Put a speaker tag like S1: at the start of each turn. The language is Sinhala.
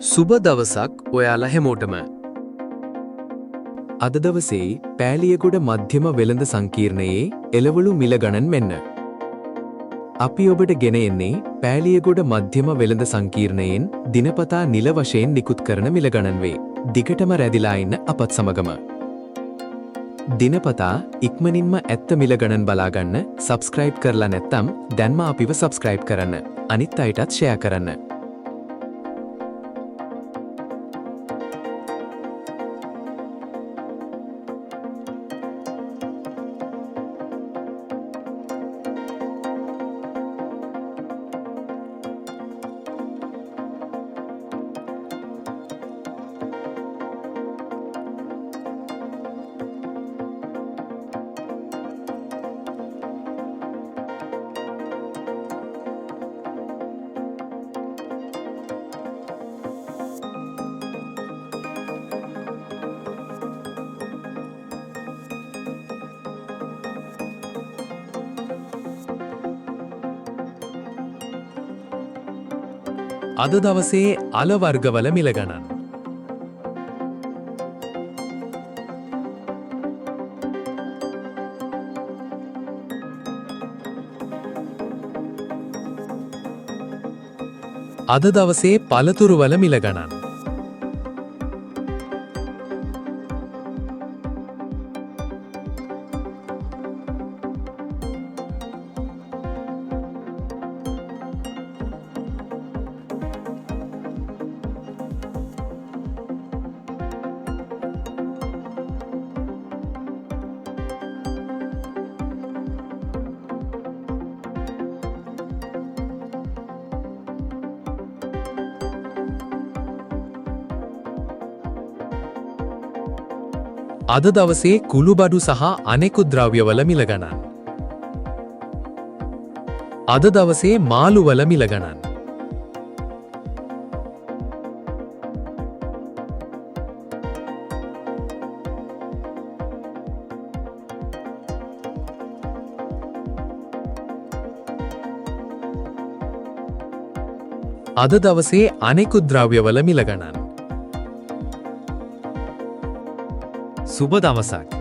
S1: සුබ දවසක් ඔයාලා හැමෝටම.
S2: අද දවසේ පෑලියගොඩ මධ්‍යම වෙළඳ සංකීර්ණයේ එළවලු මිල ගණන් මෙන්න. අපි ඔබට ගෙන එන්නේ පෑලියගොඩ මධ්‍යම වෙළඳ සංකීර්ණයෙන් දිනපතා නිල වශයෙන් නිකුත් කරන මිල ගණන් වේ. දිගටම රැඳිලා ඉන්න අපත් සමගම. දිනපතා ඉක්මනින්ම ඇත්ත මිල ගණන් බලා ගන්න සබ්ස්ක්‍රයිබ් කරලා නැත්නම් දැන්ම අපිව සබ්ස්ක්‍රයිබ් කරන්න. අනිත් අයටත් ෂෙයා කරන්න.
S1: අද දවසේ අල වර්ගවල මිල ගණන්. අද දවසේ පළතුරුවල මිල ගණන්. අද දවසේ කුළුබඩු සහ අනෙකුත් ද්‍රව්‍යවල මිල ගණන්. අද දවසේ මාළුවල මිල ගණන්. අද දවසේ අනෙකුත් ද්‍රව්‍යවල මිල ගණන්. සුබ දවසක්.